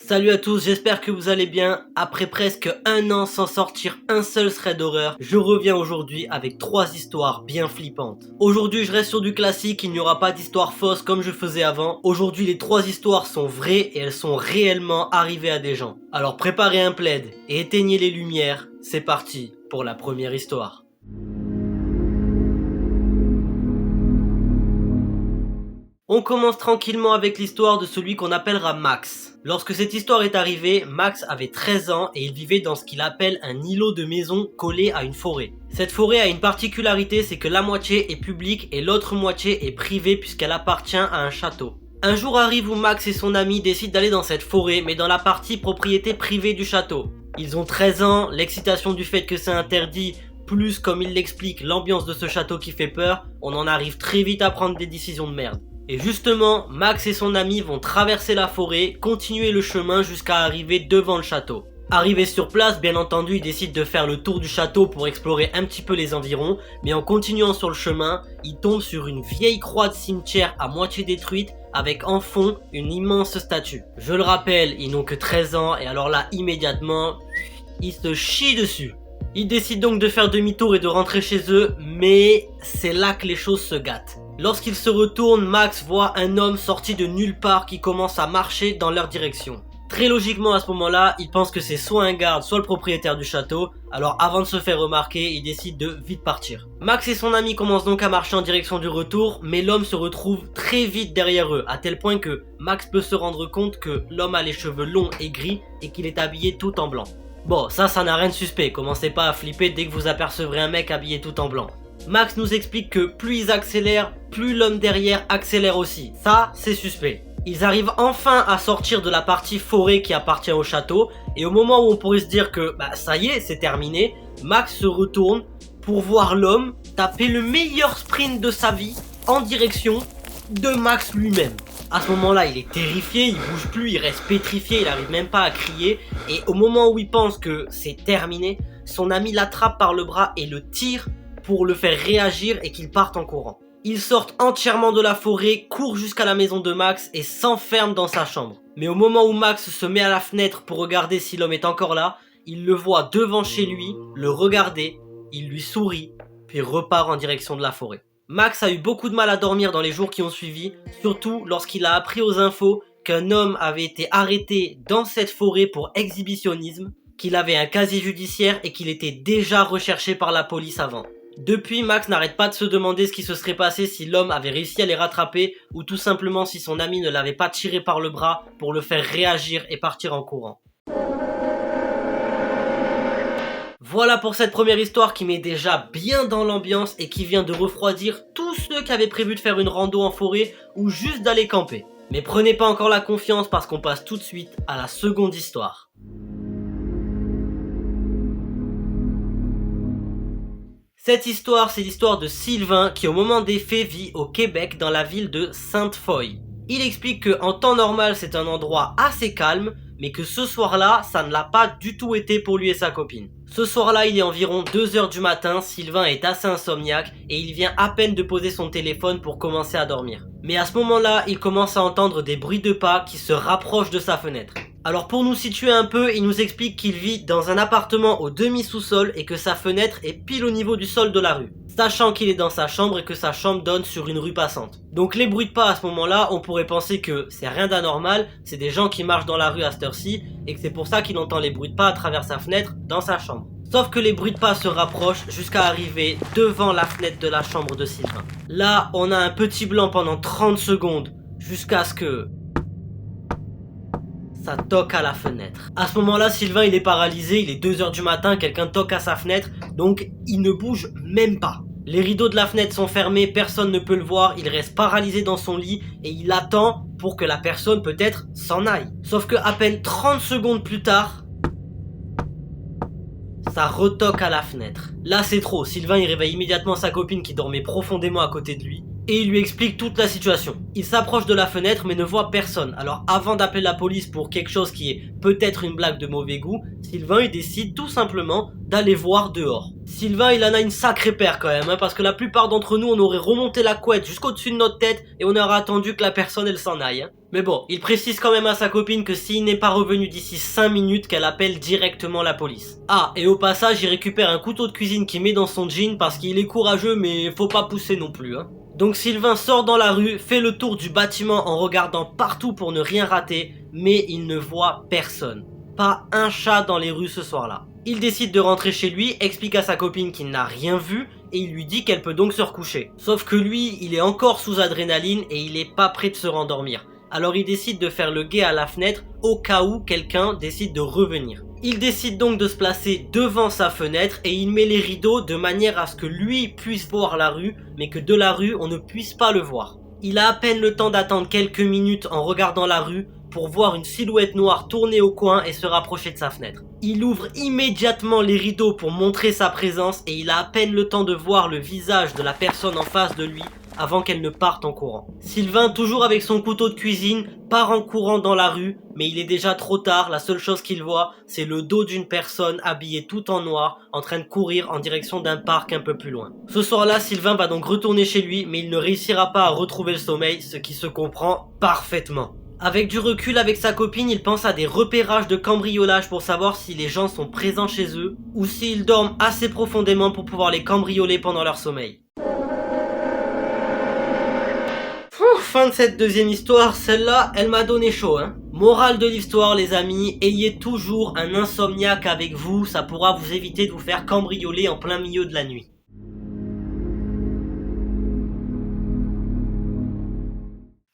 Salut à tous, j'espère que vous allez bien. Après presque un an sans sortir un seul thread d'horreur, je reviens aujourd'hui avec 3 histoires bien flippantes. Aujourd'hui je reste sur du classique, il n'y aura pas d'histoire fausse comme je faisais avant. Aujourd'hui les 3 histoires sont vraies et elles sont réellement arrivées à des gens. Alors préparez un plaid et éteignez les lumières, c'est parti pour la première histoire. On commence tranquillement avec l'histoire de celui qu'on appellera Max. Lorsque cette histoire est arrivée, Max avait 13 ans et il vivait dans ce qu'il appelle un îlot de maison collé à une forêt. Cette forêt a une particularité, c'est que la moitié est publique et l'autre moitié est privée puisqu'elle appartient à un château. Un jour arrive où Max et son ami décident d'aller dans cette forêt mais dans la partie propriété privée du château. Ils ont 13 ans, l'excitation du fait que c'est interdit, plus comme il l'explique l'ambiance de ce château qui fait peur, on en arrive très vite à prendre des décisions de merde. Et justement, Max et son ami vont traverser la forêt, continuer le chemin jusqu'à arriver devant le château. Arrivés sur place, bien entendu, ils décident de faire le tour du château pour explorer un petit peu les environs, mais en continuant sur le chemin, ils tombent sur une vieille croix de cimetière à moitié détruite, avec en fond une immense statue. Je le rappelle, ils n'ont que 13 ans, et alors là, immédiatement, ils se chient dessus. Ils décident donc de faire demi-tour et de rentrer chez eux, mais c'est là que les choses se gâtent. Lorsqu'il se retourne, Max voit un homme sorti de nulle part qui commence à marcher dans leur direction. Très logiquement à ce moment-là, il pense que c'est soit un garde, soit le propriétaire du château, alors avant de se faire remarquer, il décide de vite partir. Max et son ami commencent donc à marcher en direction du retour, mais l'homme se retrouve très vite derrière eux, à tel point que Max peut se rendre compte que l'homme a les cheveux longs et gris et qu'il est habillé tout en blanc. Bon, ça n'a rien de suspect, commencez pas à flipper dès que vous apercevrez un mec habillé tout en blanc. Max nous explique que plus ils accélèrent, plus l'homme derrière accélère aussi. Ça, c'est suspect. Ils arrivent enfin à sortir de la partie forêt qui appartient au château, et au moment où on pourrait se dire que ça y est, c'est terminé, Max se retourne pour voir l'homme taper le meilleur sprint de sa vie en direction de Max lui-même. À ce moment-là, il est terrifié, il bouge plus, il reste pétrifié, il arrive même pas à crier, et au moment où il pense que c'est terminé, son ami l'attrape par le bras et le tire pour le faire réagir et qu'il parte en courant. Ils sortent entièrement de la forêt, courent jusqu'à la maison de Max et s'enferment dans sa chambre. Mais au moment où Max se met à la fenêtre pour regarder si l'homme est encore là, il le voit devant chez lui, le regarder, il lui sourit, puis repart en direction de la forêt. Max a eu beaucoup de mal à dormir dans les jours qui ont suivi, surtout lorsqu'il a appris aux infos qu'un homme avait été arrêté dans cette forêt pour exhibitionnisme, qu'il avait un casier judiciaire et qu'il était déjà recherché par la police avant. Depuis, Max n'arrête pas de se demander ce qui se serait passé si l'homme avait réussi à les rattraper ou tout simplement si son ami ne l'avait pas tiré par le bras pour le faire réagir et partir en courant. Voilà pour cette première histoire qui met déjà bien dans l'ambiance et qui vient de refroidir tous ceux qui avaient prévu de faire une rando en forêt ou juste d'aller camper. Mais prenez pas encore la confiance parce qu'on passe tout de suite à la seconde histoire. Cette histoire, c'est l'histoire de Sylvain qui au moment des faits vit au Québec dans la ville de Sainte-Foy. Il explique qu'en temps normal c'est un endroit assez calme, mais que ce soir-là, ça ne l'a pas du tout été pour lui et sa copine. Ce soir-là, il est environ 2h du matin, Sylvain est assez insomniaque et il vient à peine de poser son téléphone pour commencer à dormir. Mais à ce moment-là, il commence à entendre des bruits de pas qui se rapprochent de sa fenêtre. Alors pour nous situer un peu, il nous explique qu'il vit dans un appartement au demi-sous-sol et que sa fenêtre est pile au niveau du sol de la rue. Sachant qu'il est dans sa chambre et que sa chambre donne sur une rue passante. Donc les bruits de pas à ce moment-là, on pourrait penser que c'est rien d'anormal, c'est des gens qui marchent dans la rue à cette heure-ci et que c'est pour ça qu'il entend les bruits de pas à travers sa fenêtre dans sa chambre. Sauf que les bruits de pas se rapprochent jusqu'à arriver devant la fenêtre de la chambre de Sylvain. Là, on a un petit blanc pendant 30 secondes jusqu'à ce que ça toque à la fenêtre. À ce moment-là, Sylvain il est paralysé, il est 2h du matin, quelqu'un toque à sa fenêtre, donc il ne bouge même pas. Les rideaux de la fenêtre sont fermés, personne ne peut le voir, il reste paralysé dans son lit et il attend pour que la personne peut-être s'en aille. Sauf que à peine 30 secondes plus tard, ça retoque à la fenêtre. Là c'est trop, Sylvain il réveille immédiatement sa copine qui dormait profondément à côté de lui. et il lui explique toute la situation. Il s'approche de la fenêtre mais ne voit personne. Alors avant d'appeler la police pour quelque chose qui est peut-être une blague de mauvais goût, Sylvain il décide tout simplement d'aller voir dehors. Sylvain il en a une sacrée paire quand même, parce que la plupart d'entre nous on aurait remonté la couette jusqu'au-dessus de notre tête et on aurait attendu que la personne elle s'en aille. Mais bon, il précise quand même à sa copine que s'il n'est pas revenu d'ici 5 minutes, qu'elle appelle directement la police. Ah, et au passage, il récupère un couteau de cuisine qu'il met dans son jean parce qu'il est courageux mais faut pas pousser non plus. Donc Sylvain sort dans la rue, fait le tour du bâtiment en regardant partout pour ne rien rater, mais il ne voit personne. Pas un chat dans les rues ce soir-là. Il décide de rentrer chez lui, explique à sa copine qu'il n'a rien vu et il lui dit qu'elle peut donc se recoucher. Sauf que lui, il est encore sous adrénaline et il est pas prêt de se rendormir. Alors il décide de faire le guet à la fenêtre au cas où quelqu'un décide de revenir. Il décide donc de se placer devant sa fenêtre et il met les rideaux de manière à ce que lui puisse voir la rue, mais que de la rue on ne puisse pas le voir. Il a à peine le temps d'attendre quelques minutes en regardant la rue pour voir une silhouette noire tourner au coin et se rapprocher de sa fenêtre. Il ouvre immédiatement les rideaux pour montrer sa présence et il a à peine le temps de voir le visage de la personne en face de lui avant qu'elle ne parte en courant. Sylvain, toujours avec son couteau de cuisine, part en courant dans la rue, mais il est déjà trop tard, la seule chose qu'il voit, c'est le dos d'une personne habillée tout en noir, en train de courir en direction d'un parc un peu plus loin. Ce soir-là, Sylvain va donc retourner chez lui, mais il ne réussira pas à retrouver le sommeil, ce qui se comprend parfaitement. Avec du recul avec sa copine, il pense à des repérages de cambriolage pour savoir si les gens sont présents chez eux, ou s'ils dorment assez profondément pour pouvoir les cambrioler pendant leur sommeil. Fin de cette deuxième histoire, celle-là, elle m'a donné chaud. Morale de l'histoire les amis, ayez toujours un insomniaque avec vous, ça pourra vous éviter de vous faire cambrioler en plein milieu de la nuit.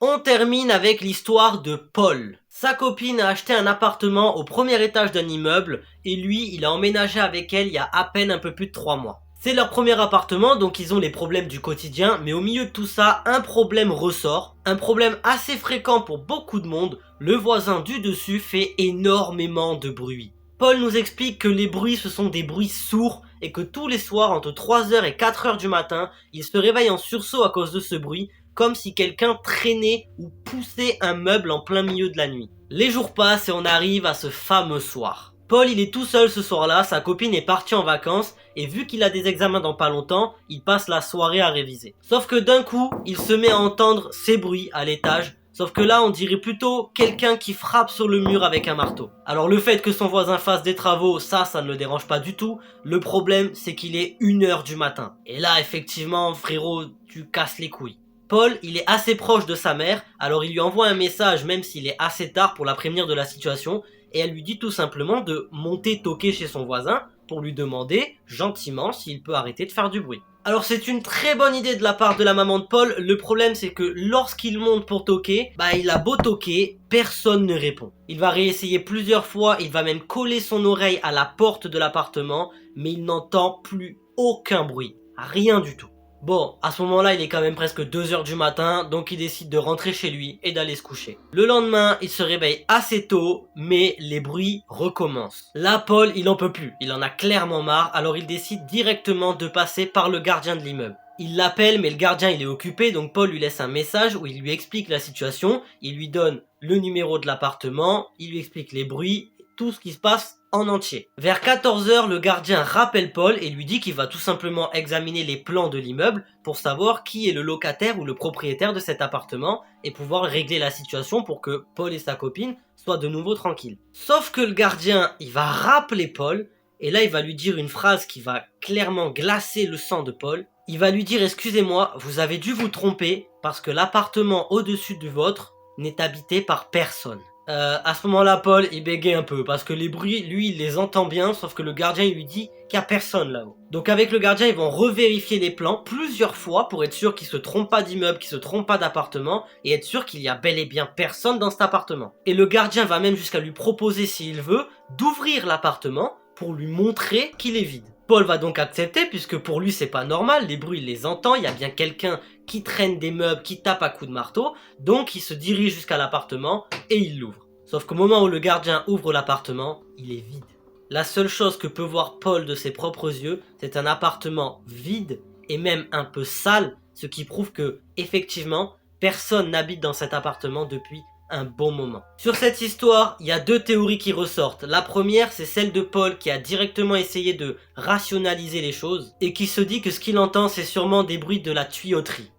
On termine avec l'histoire de Paul. Sa copine a acheté un appartement au premier étage d'un immeuble et lui, il a emménagé avec elle il y a à peine un peu plus de 3 mois. C'est leur premier appartement, donc ils ont les problèmes du quotidien, mais au milieu de tout ça, un problème ressort. Un problème assez fréquent pour beaucoup de monde, le voisin du dessus fait énormément de bruit. Paul nous explique que les bruits ce sont des bruits sourds et que tous les soirs entre 3h et 4h du matin, il se réveille en sursaut à cause de ce bruit, comme si quelqu'un traînait ou poussait un meuble en plein milieu de la nuit. Les jours passent et on arrive à ce fameux soir. Paul il est tout seul ce soir-là, sa copine est partie en vacances et vu qu'il a des examens dans pas longtemps, il passe la soirée à réviser. Sauf que d'un coup, il se met à entendre ces bruits à l'étage, sauf que là on dirait plutôt quelqu'un qui frappe sur le mur avec un marteau. Alors le fait que son voisin fasse des travaux, ça ne le dérange pas du tout, le problème c'est qu'il est 1h du matin. Et là effectivement frérot, tu casses les couilles. Paul, il est assez proche de sa mère, alors il lui envoie un message même s'il est assez tard pour la prévenir de la situation, et elle lui dit tout simplement de monter toquer chez son voisin pour lui demander gentiment s'il peut arrêter de faire du bruit. Alors c'est une très bonne idée de la part de la maman de Paul, le problème c'est que lorsqu'il monte pour toquer, il a beau toquer, personne ne répond. Il va réessayer plusieurs fois, il va même coller son oreille à la porte de l'appartement, mais il n'entend plus aucun bruit, rien du tout. Bon, à ce moment-là, il est quand même presque 2h du matin, donc il décide de rentrer chez lui et d'aller se coucher. Le lendemain, il se réveille assez tôt, mais les bruits recommencent. Là, Paul, il en peut plus, il en a clairement marre, alors il décide directement de passer par le gardien de l'immeuble. Il l'appelle, mais le gardien il est occupé, donc Paul lui laisse un message où il lui explique la situation, il lui donne le numéro de l'appartement, il lui explique les bruits, tout ce qui se passe en entier. Vers 14h, le gardien rappelle Paul et lui dit qu'il va tout simplement examiner les plans de l'immeuble pour savoir qui est le locataire ou le propriétaire de cet appartement et pouvoir régler la situation pour que Paul et sa copine soient de nouveau tranquilles. Sauf que le gardien, il va rappeler Paul et là il va lui dire une phrase qui va clairement glacer le sang de Paul. Il va lui dire « Excusez-moi, vous avez dû vous tromper parce que l'appartement au-dessus du vôtre n'est habité par personne. » À ce moment-là, Paul, il bégaye un peu, parce que les bruits, lui, il les entend bien, sauf que le gardien, il lui dit qu'il n'y a personne là-haut. Donc avec le gardien, ils vont revérifier les plans plusieurs fois pour être sûr qu'il se trompe pas d'immeuble, qu'il se trompe pas d'appartement, et être sûr qu'il y a bel et bien personne dans cet appartement. Et le gardien va même jusqu'à lui proposer, s'il veut, d'ouvrir l'appartement pour lui montrer qu'il est vide. Paul va donc accepter, puisque pour lui, c'est pas normal, les bruits, il les entend, il y a bien quelqu'un qui traîne des meubles, qui tape à coups de marteau, donc il se dirige jusqu'à l'appartement et il l'ouvre. Sauf qu'au moment où le gardien ouvre l'appartement, il est vide. La seule chose que peut voir Paul de ses propres yeux, c'est un appartement vide et même un peu sale, ce qui prouve que, effectivement, personne n'habite dans cet appartement depuis un bon moment. Sur cette histoire, il y a deux théories qui ressortent. La première, c'est celle de Paul qui a directement essayé de rationaliser les choses et qui se dit que ce qu'il entend, c'est sûrement des bruits de la tuyauterie.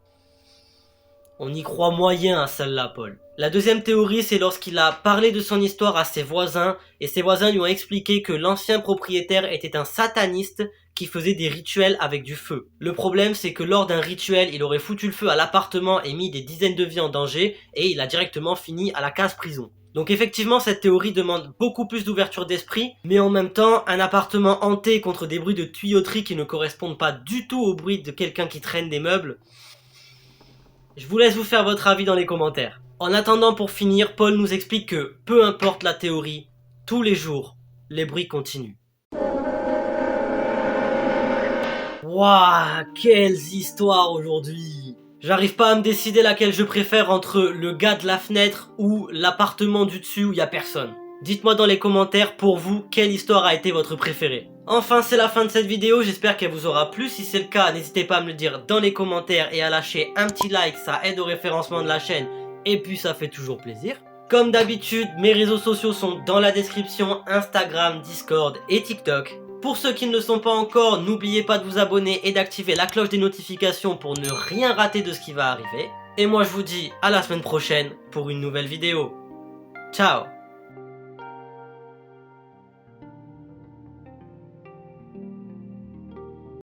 On y croit moyen à celle-là, Paul. La deuxième théorie, c'est lorsqu'il a parlé de son histoire à ses voisins, et ses voisins lui ont expliqué que l'ancien propriétaire était un sataniste qui faisait des rituels avec du feu. Le problème, c'est que lors d'un rituel, il aurait foutu le feu à l'appartement et mis des dizaines de vies en danger, et il a directement fini à la case prison. Donc effectivement, cette théorie demande beaucoup plus d'ouverture d'esprit, mais en même temps, un appartement hanté contre des bruits de tuyauterie qui ne correspondent pas du tout au bruit de quelqu'un qui traîne des meubles. Je vous laisse vous faire votre avis dans les commentaires. En attendant, pour finir, Paul nous explique que, peu importe la théorie, tous les jours, les bruits continuent. Wouah, quelles histoires aujourd'hui! J'arrive pas à me décider laquelle je préfère entre le gars de la fenêtre ou l'appartement du dessus où y a personne. Dites-moi dans les commentaires, pour vous, quelle histoire a été votre préférée. Enfin, c'est la fin de cette vidéo, j'espère qu'elle vous aura plu. Si c'est le cas, n'hésitez pas à me le dire dans les commentaires et à lâcher un petit like, ça aide au référencement de la chaîne et puis ça fait toujours plaisir. Comme d'habitude, mes réseaux sociaux sont dans la description, Instagram, Discord et TikTok. Pour ceux qui ne le sont pas encore, n'oubliez pas de vous abonner et d'activer la cloche des notifications pour ne rien rater de ce qui va arriver. Et moi je vous dis à la semaine prochaine pour une nouvelle vidéo. Ciao!